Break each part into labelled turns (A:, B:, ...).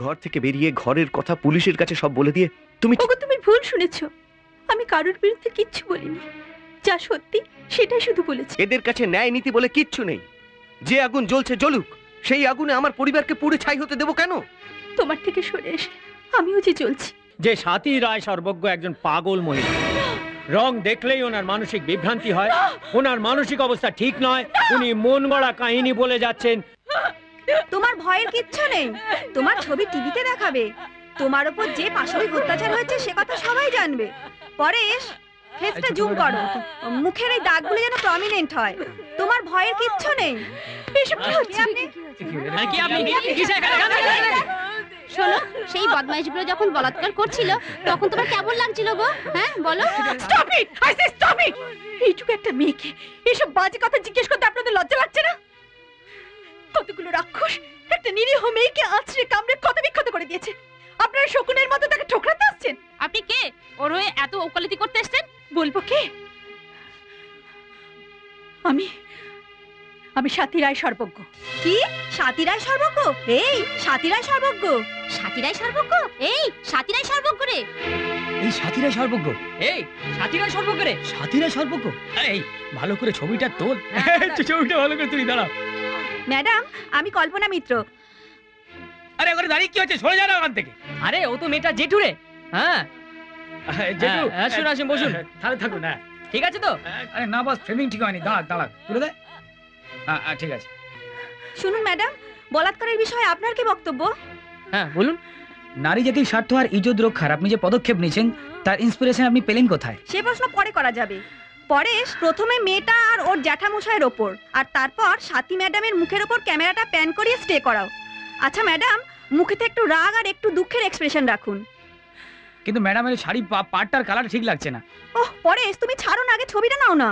A: ঘর থেকে বেরিয়ে ঘরের কথা পুলিশের কাছে সব বলে দিয়ে তুমি
B: তুমি ভুল শুনেছো। আমি কারোর বিরুদ্ধে কিচ্ছু বলিনি, যা সত্যি সেটাই শুধু বলেছি।
A: এদের কাছে ন্যায় নীতি বলে কিচ্ছু নেই। যে আগুন জ্বলছে জ্বলুক, সেই আগুনে আমার পরিবারকে পুড়ে ছাই হতে দেবো কেন?
B: তোমার থেকে সরে এসে আমিও যে জ্বলছি।
C: যে স্বাতী রায় সর্বজ্ঞ একজন পাগল মহিলা, রং দেখলেই ওনার মানসিক বিভ্রান্তি হয়, ওনার মানসিক অবস্থা ঠিক নয়, উনি মন গড়া কাহিনী বলে যাচ্ছেন।
B: তোমার ভয়ের কিচ্ছু নেই, তোমার ছবি টিভিতে দেখাবে, তোমার উপর যে পাশবিক অত্যাচার হয়েছে সে কথা সবাই জানবে। পরেশ, ফেসটা জুম করো, মুখের এই দাগগুলো যেন প্রমিনেন্ট হয়। তোমার ভয়ের কিচ্ছু নেই। এসব কি হচ্ছে?
D: শোনো, সেই বদমাইশগুলো যখন বলাৎকার করছিল তখন তোমার কেমন লাগছিল গো? হ্যাঁ বলো।
B: Stop it, I say stop it. এইটুকু একটা মেয়েকে এসব বাজে কথা জিজ্ঞেস করতে আপনাদের লজ্জা লাগছে না? কতগুলো রাক্ষস একটা নিরীহ মেয়েকে আঁচড়ে কামড়ে কত বিক্ষত করে দিয়েছে, আপনারা শকুনের মতো তাকে ঠোকরাতে আসছেন।
D: আপনি কে? ওর হয়ে এত ওকালতি করতে এসেছেন?
B: বলবো কে? আমি স্বাতী রায় সর্বজ্ঞ। কি স্বাতী রায় সর্বজ্ঞ? এই স্বাতী রায় সর্বজ্ঞ।
D: স্বাতী রায় সর্বজ্ঞ? এই স্বাতী রায় সর্বজ্ঞ রে।
C: এই স্বাতী রায় সর্বজ্ঞ, এই স্বাতী রায় সর্বজ্ঞ রে, স্বাতী রায় সর্বজ্ঞ। এই ভালো করে ছবিটা তোল, ছবিটা ভালো করে তুলি। দাঁড়াও
B: ম্যাডাম, আমি কল্পনা মিত্র।
C: আরে ওখানে দাঁড়িয়ে কি হচ্ছে? সরে যান ওখান থেকে।
E: আরে ও তো মেয়েটা জেঠু রে। হ্যাঁ
C: জেঠু,
E: আসুন আসুন বসুন।
C: তাহলে থাকুন। না
E: ঠিক আছে তো?
C: আরে না বস, ফ্রেমিং ঠিক হয়নি। দাঁড়া দাঁড়া, তুলে দে। ঠিক আছে।
B: শুনুন ম্যাডাম, বলাৎকারের বিষয়ে আপনার কি বক্তব্য?
E: হ্যাঁ বলুন।
F: নারী জাতির স্বার্থ আর ইজ্জত রক্ষার আপনি যে পদক্ষেপ নিয়েছেন তার ইন্সপিরেশন আপনি পেলেন কোথায়?
B: সে প্রশ্ন পরে করা যাবে। পরেশ, প্রথমে মেয়েটা আর ওর জ্যাঠামশাইয়ের ওপর, আর তারপর স্বাতী ম্যাডামের মুখের ওপর ক্যামেরাটা প্যান করিয়ে স্টে করাও। আচ্ছা ম্যাডাম, মুখেতে একটু রাগ আর একটু দুঃখের এক্সপ্রেশন রাখুন।
F: কিন্তু ম্যাডামের শাড়ি পাটটার কালার ঠিক লাগছে না।
B: ওহ পরেশ, তুমি ছাড়ো না, আগে ছবিটা নাও না।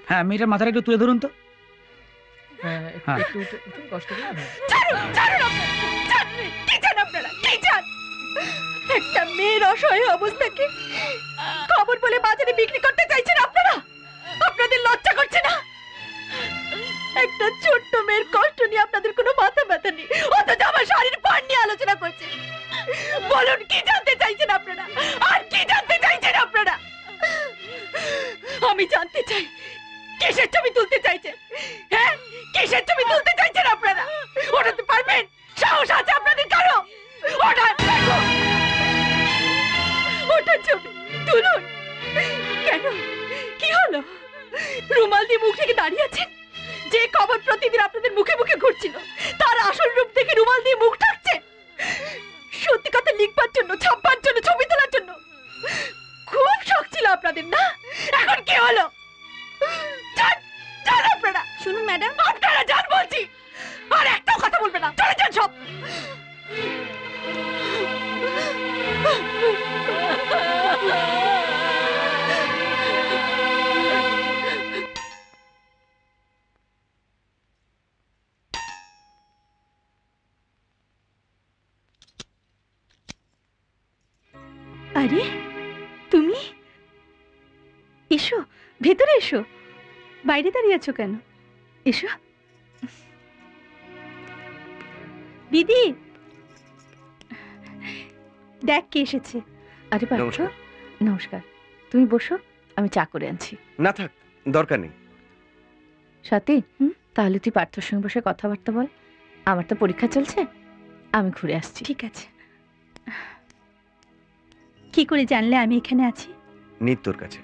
F: হ্যাঁ, মেয়েটার মাথাটা একটু তুলে ধরুন তো।
E: হ্যাঁ একটু কষ্ট করে।
B: কি চান আপনারা? কি চান? একটা মেয়ের অসহায় অবস্থাকে খবর বলে বাজারে বিক্রি করতে চাইছেন আপনারা? আপনাদের লজ্জা করছে না? একটা ছোট্ট মেয়ের কষ্ট নিয়ে আপনাদের কোনো মাথা ব্যথা নেই, অথচ আমার শাড়ির পান নিয়ে আলোচনা করছে। বলুন কি জানতে চাইছেন আপনারা? আর কি জানতে চাইছেন আপনারা? আমি জানতে চাই, কিসের ছবি তুলতে চাইছেন? হ্যাঁ, কিসের ছবি তুলতে চাইছেন আপনারা? ওঠাতে পারবেন? সাহস আছে আপনাদের কারো? ওটার ছবি তুলুন। কেন, কি হলো? রুমাল দিয়ে মুখ থেকে দাঁড়িয়ে আছেন? যে খবর প্রতিদিন আপনাদের মুখে মুখে ঘুরছিল তার আসল রূপ থেকে রুমাল দিয়ে মুখ ঢাকছে। সত্যি কথা লিখবার জন্য, ছাপবার জন্য, ছবি তোলার জন্য খুব শখ ছিল আপনাদের, না? এখন কি হলো? আপনারা শুনুন ম্যাডাম, আপনারা যান বলছি, আর একটাও কথা বলবে না, চলে যান সব। আরে তুমি এসো, ভেতরে এসো, বাইরে দাঁড়িয়ে আছো কেন? এসো। দিদি দেখ কে এসেছে। আরে পার্থ, নমস্কার। তুমি বসো, আমি চা করে আনছি।
A: না থাক, দরকার নেই।
B: সাথী, তাহলে তুই পার্থর সঙ্গে বসে কথাবার্তা বল। আমার তো পরীক্ষা চলছে, আমি ঘুরে আসছি। ঠিক আছে। কি করে জানলে আমি এখানে আছি?
A: নিত্যর কাছে।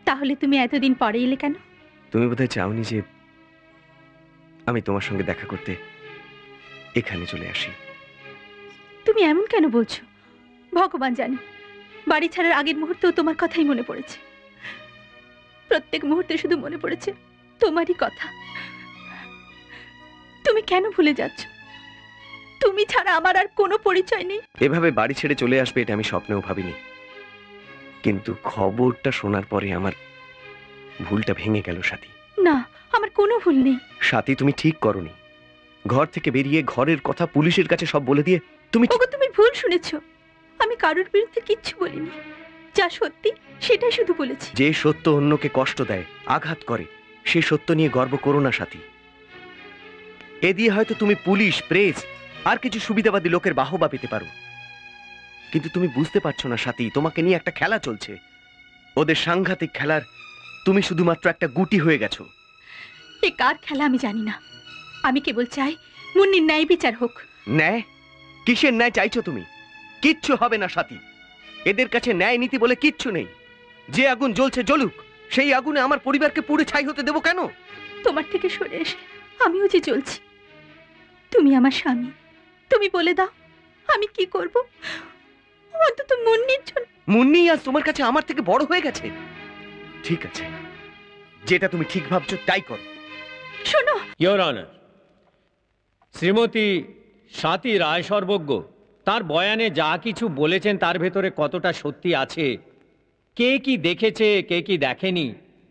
B: তাহলে তুমি এতদিন পরে এলে কেন?
A: তুমি বোধহয় চাওনি যে আমি তোমার সঙ্গে দেখা করতে এখানে চলে আসি।
B: তুমি এমন কেন বলছো? ভগবান জানে, বাড়ি ছাড়ার আগের মুহূর্তেও তোমার কথাই মনে পড়েছে। প্রত্যেক মুহূর্তে শুধু মনে পড়েছে তোমারই কথা। তুমি কেন ভুলে যাচ্ছ? তুমি ছাড়া আমার আর কোনো পরিচয় নেই।
A: এভাবে বাড়ি ছেড়ে চলে আসবে এটা আমি স্বপ্নেও ভাবিনি, কিন্তু খবরটা শোনার পরে আমার ভুলটা ভেঙে গেল। সাথী,
B: না, আমার কোনো ভুল নেই।
A: সাথী, তুমি ঠিক করনি। ঘর থেকে বেরিয়ে ঘরের কথা পুলিশের কাছে সব বলে দিয়ে তুমি
B: ভুল শুনেছো। আমি কারোর বিরুদ্ধে কিচ্ছু বলিনি, যা সত্যি সেটাই শুধু বলেছি।
A: যে সত্য অন্যকে কষ্ট দেয়, আঘাত করে, সে সত্য নিয়ে গর্ব করো না সাথী। এ দিয়ে হয়তো তুমি পুলিশ, প্রেস আর কিছু সুবিধাবাদী লোকের বাহবা পেতে পারো, কিন্তু তুমি বুঝতে পারছো না সাথী, তোমাকে নিয়ে একটা খেলা চলছে। ওদের সাংঘাতিক খেলার তুমি শুধুমাত্র একটা গুটি হয়ে গেছো।
B: এ কার খেলা আমি জানি না, আমি কেবল চাই মুন্নির ন্যায় বিচার হোক।
A: ন্যায়? কিসের ন্যায় চাইছো তুমি? কিচ্ছু হবে না সাথী, এদের কাছে ন্যায় নীতি বলে কিচ্ছু নেই। যে আগুন জ্বলছে জ্বলুক, সেই আগুনে আমার পরিবারকে পুড়ে ছাই হতে দেবো কেন?
B: তোমার থেকে সরে এসে আমিও যে জ্বলছি। তুমি আমার স্বামী, তুমি বলে দাও আমি কি করব, অন্তত মুন্নির জন্য।
A: মুন্নি আজ তোমার কাছে আমার থেকে বড় হয়ে গেছে। ঠিক আছে, যেটা তুমি ঠিক ভাবছো তাই করো।
B: শোনো,
C: ইয়োর অনার, শ্রীমতী স্বাতী রায় সর্বজ্ঞ তার বয়ানে যা কিছু বলেছেন তার ভেতরে কতটা সত্যি আছে, কে কি দেখেছে কে কি দেখেনি,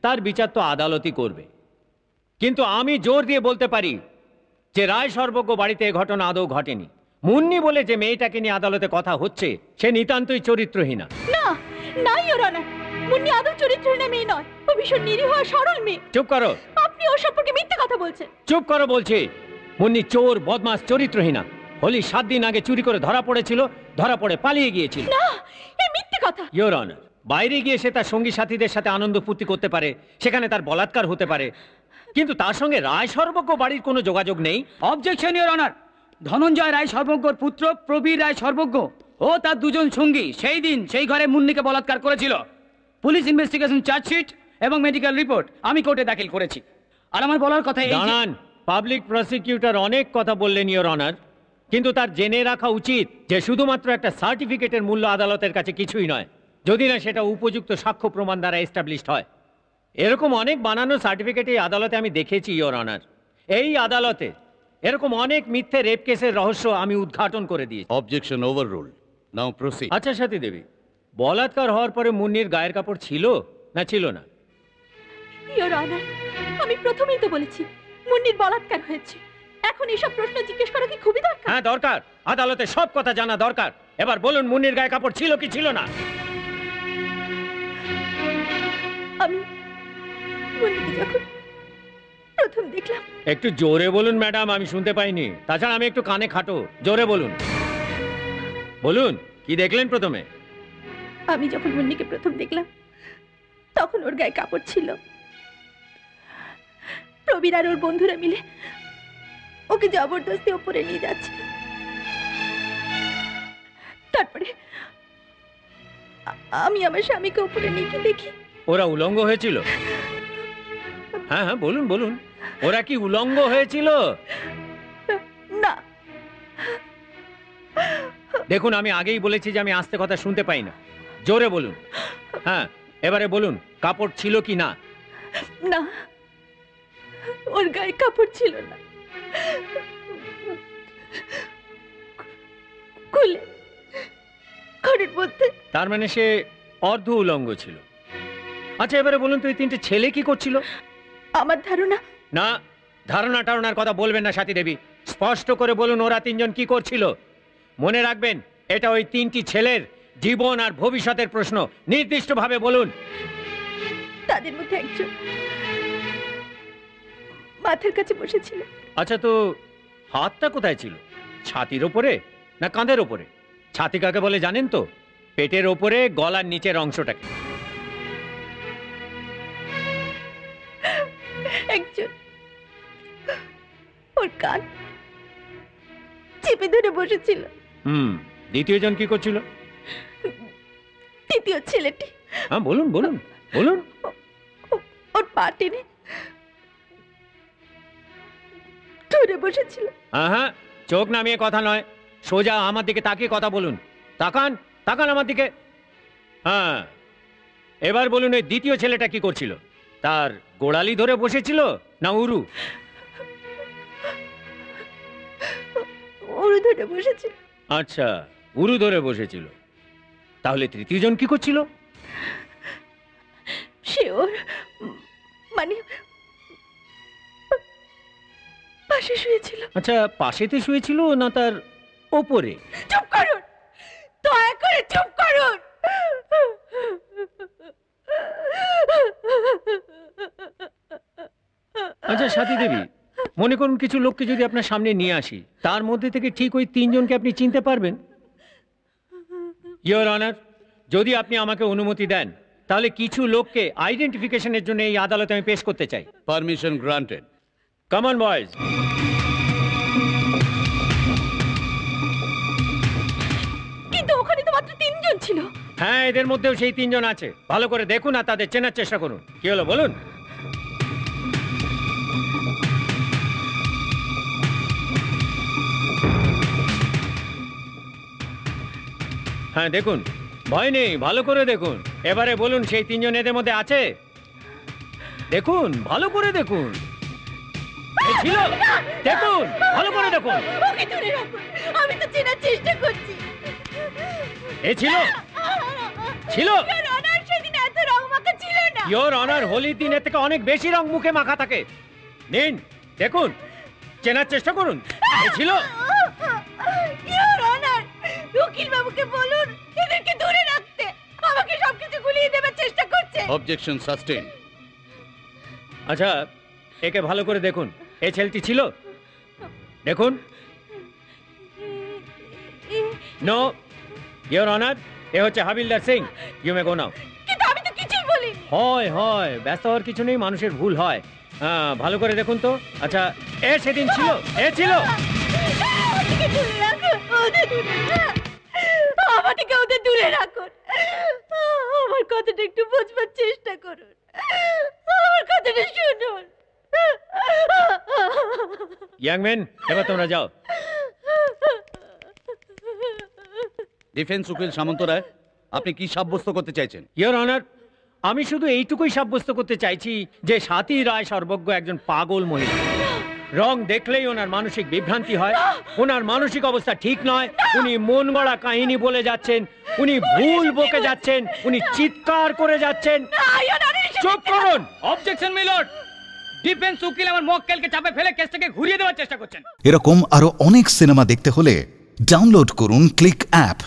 C: তার বিচার তো আদালতই করবে। কিন্তু আমি জোর দিয়ে বলতে পারি যে রায় সর্বজ্ঞ বাড়িতে এ ঘটনা আদৌ ঘটেনি। মুন্নি বলে যে মেয়েটাকে নিয়ে আদালতে কথা হচ্ছে, সে নিতান্তই চরিত্রহীনা।
B: না না ইওর অনার, মুন্নি আদৌ চরিত্রহীন মেয়ে নয়, ও ভীষণ নিরীহ আর সরল মেয়ে।
C: চুপ করো,
B: আপনি ওর সম্পর্কে মিথ্যে কথা বলছেন।
C: চুপ করো বলছি। মুন্নি চোর, বদমাস, চরিত্রহীনা। হোলি 7 দিন আগে চুরি করে ধরা পড়েছিল, ধরা পড়ে পালিয়ে গিয়েছিল।
B: না, এ মিথ্যে কথা।
C: ইয়োর অনার, বাইরে গিয়ে সে তার সঙ্গী সাথীদের সাথে আনন্দ ফুর্তি করতে পারে, সেখানে তার বলাৎকার হতে পারে, কিন্তু তার সঙ্গে রায় সর্বজ্ঞ বাড়ির কোনো যোগাযোগ নেই।
F: Objection your honour. Dhananjay Roy সর্বজ্ঞর পুত্র প্রবীর রায় সর্বজ্ঞ ও তার দুজন সঙ্গী সেই দিন সেই ঘরে মুন্নিকে বলাৎকার করেছিল। পুলিশ ইনভেস্টিগেশন চার্জশিট এবং মেডিকেল রিপোর্ট আমি কোর্টে দাখিল করেছি। আর আমার বলার কথা এই যে-
C: দাঁড়ান, পাবলিক প্রসিকিউটর অনেক কথা বললেন ইয়োর অনার, কিন্তু তার জেনে রাখা উচিত যে শুধুমাত্র একটা সার্টিফিকেটের মূল্য আদালতের কাছে কিছুই নয়, যদি না সেটা উপযুক্ত সাক্ষ্য প্রমাণ দ্বারা এস্টাবলিশড হয়। এরকম অনেক বানানো সার্টিফিকেট এই আদালতে আমি দেখেছি ইয়োর অনার। এই আদালতে এরকম অনেক মিথ্যে রেপ কেসের রহস্য আমি উদ্ঘাটন করে দিয়েছি।
G: Objection overruled. Now proceed.
C: আচ্ছা সাথী দেবী, বলাৎকার হওয়ার পরে মুন্নির গায়ের কাপড় ছিল না ছিল না?
B: ইওর অনার, আমি প্রথমেই তো বলেছি মুন্নির বলাৎকার হয়েছে। এখন এসব প্রশ্ন জিজ্ঞেস করা কি খুবই দরকার?
C: হ্যাঁ দরকার, আদালতে সব কথা জানা দরকার। এবার বলুন মুন্নির গায়ে কাপড় ছিল কি ছিল না?
B: আমি মুন্নিকে যখন প্রথম দেখলাম,
C: একটু জোরে বলুন ম্যাডাম, আমি শুনতে পাইনি। তাছাড়া আমি একটু কানে খাটো, জোরে বলুন। বলুন কি দেখলেন প্রথমে?
B: আমি যখন মুন্নিকে প্রথম দেখলাম তখন ওর গায়ে কাপড় ছিল। প্রবীর আর ওর বন্ধুরা মিলে ওকে জবরদস্তি উপরে নিয়ে যাচ্ছে। তারপরে আমি আমার স্বামীকে উপরে নিয়ে গিয়ে দেখি
C: ওরা উলঙ্গ হয়েছিল? হ্যাঁ হ্যাঁ বলুন বলুন, ওরা কি উলঙ্গ হয়েছিল?
B: না।
C: দেখুন আমি আগেই বলেছি যে আমি আস্তে কথা শুনতে পাই না, জোরে বলুন। হ্যাঁ এবারে বলুন কাপড় ছিল কি না?
B: না, ওর গায়ে কাপড় ছিল না, খুলে ঘরের মধ্যে।
C: তার মানে সে অর্ধ উলঙ্গ ছিল। আচ্ছা এবারে বলুন তো এই 3টে ছেলে কি করছিল?
B: আমার ধারণা।
C: না, ধারণা টারণার কথা বলবেন না সাথী দেবী, স্পষ্ট করে বলুন ওরা 3 জন কি করছিল। মনে রাখবেন এটা ওই 3টি ছেলের জীবন আর ভবিষ্যতের প্রশ্ন, নির্দিষ্টভাবে বলুন।
B: তাদের মধ্যে একজন মাথার কাছে বসেছিল।
C: আচ্ছা তো হাতটা কোথায় ছিল? ছাতির ওপরে না কাঁধের ওপরে? ছাতি কাকে বলে জানেন তো? পেটের ওপরে গলার নিচের অংশটাকে।
B: একজন ওর কান চেপে ধরে বসেছিল।
C: দ্বিতীয় জন কি করছিল?
B: তৃতীয় ছেলেটি
C: হ্যাঁ বলুন বলুন বলুন।
B: ওর পা টেনে ধরে বসেছিল।
C: হ্যাঁ চোখ নামিয়ে কথা নয়, সোজা আমার দিকে তাকিয়ে কথা বলুন। তাকান তাকান আমার দিকে। হ্যাঁ এবার বলুন ওই দ্বিতীয় ছেলেটা কি করছিল? তার গোড়ালি ধরে বসেছিল না উরু?
B: উরু ধরে বসেছিল।
C: আচ্ছা উরু ধরে বসেছিল। তাহলে তৃতীয় জন কি করছিল?
B: সে ওর মানে পাশে শুয়েছিল।
C: আচ্ছা পাশেতে শুয়েছিল না তার ওপরে?
B: চুপ করুন, দয়া করে চুপ করুন।
C: আচ্ছা সাথী দেবী, মনে করুন কিছু লোককে যদি আপনার সামনে নিয়ে আসি, তার মধ্যে থেকে ঠিক ওই 3 জনকে আপনি চিনতে পারবেন? ইওর অনার, যদি আপনি আমাকে অনুমতি দেন তাহলে কিছু লোককে আইডেন্টিফিকেশনের জন্য এই আদালতে আমি পেশ করতে চাই।
G: Permission granted.
C: Come on boys.
B: কিন্তু ওখানে তো মাত্র 3 জন ছিল।
C: হ্যাঁ, এদের মধ্যেও সেই 3 জন আছে। ভালো করে দেখুন আর তাদের চেনার চেষ্টা করুন। কি হলো বলুন? হ্যাঁ দেখুন, ভয় নেই, ভালো করে দেখুন। এবারে বলুন সেই 3 জন এদের মধ্যে আছে? দেখুন, ভালো করে দেখুন। এ ছিল? দেখুন, ভালো করে দেখুন।
B: ওকে দূরে রাখুন, আমি তো চেনার চেষ্টা করছি।
C: এ ছিল? ছিল?
B: Your Honor, সেদিন এত রং মাখা ছিল না।
C: ইওর অনার, হোলির দিনের থেকে অনেক বেশি রং মুখে মাখা থাকে। নিন, দেখুন, চেনার চেষ্টা করুন। এ ছিল?
B: Your Honor, উকিল বাবুকে বলুন এদেরকে দূরে রাখতে। আমাকে সবকিছু গুলিয়ে দেবার চেষ্টা করছে।
G: Objection sustained.
C: আচ্ছা, একে ভালো করে দেখুন। এই ছেলেটি ছিল? দেখুন। নো, ইওর অনার, এ হচ্ছে হাবিলদার সিং। ইউ মে গো নাও।
B: কিন্তু আমি তো কিছুই বলিনি।
C: হয়, ব্যস্ত হওয়ার কিছু নেই, মানুষের ভুল হয়। হ্যাঁ, ভালো করে দেখুন তো। আচ্ছা, এ সেদিন ছিল? এ ছিল?
B: আমাদেরকে দূরে রাখুন, ওদের দূরে রাখুন। আমাদেরকে ওদের দূরে রাখুন। আমার কথাটা একটু বুঝবার চেষ্টা করুন। আমার কথাটা শুনুন।
C: ইয়াং ম্যান, এবার তোমরা যাও।
G: ডিফেন্স উকিল সামন্ত রায়, আপনি কি সাব্যস্ত করতে চাইছেন?
C: ইওর অনার, আমি শুধু এইটুকুই সাব্যস্ত করতে চাইছি যে স্বাতী রায় সর্বজ্ঞ একজন পাগল মহিলা। রং দেখলেই ওনার মানসিক বিভ্রান্তি হয়। ওনার মানসিক অবস্থা ঠিক নয়। উনি মন গড়া কাহিনী বলে যাচ্ছেন, উনি ভুল বকে যাচ্ছেন, উনি চিৎকার করে যাচ্ছেন।
F: চুপ করুন। Objection milord. ডিফেন্স উকিল আমার মক্কেলকে চাপে ফেলে কেসটাকে ঘুরিয়ে দেওয়ার চেষ্টা করছেন।
H: এরকম আরো অনেক সিনেমা দেখতে হলে ডাউনলোড করুন ক্লিক অ্যাপ।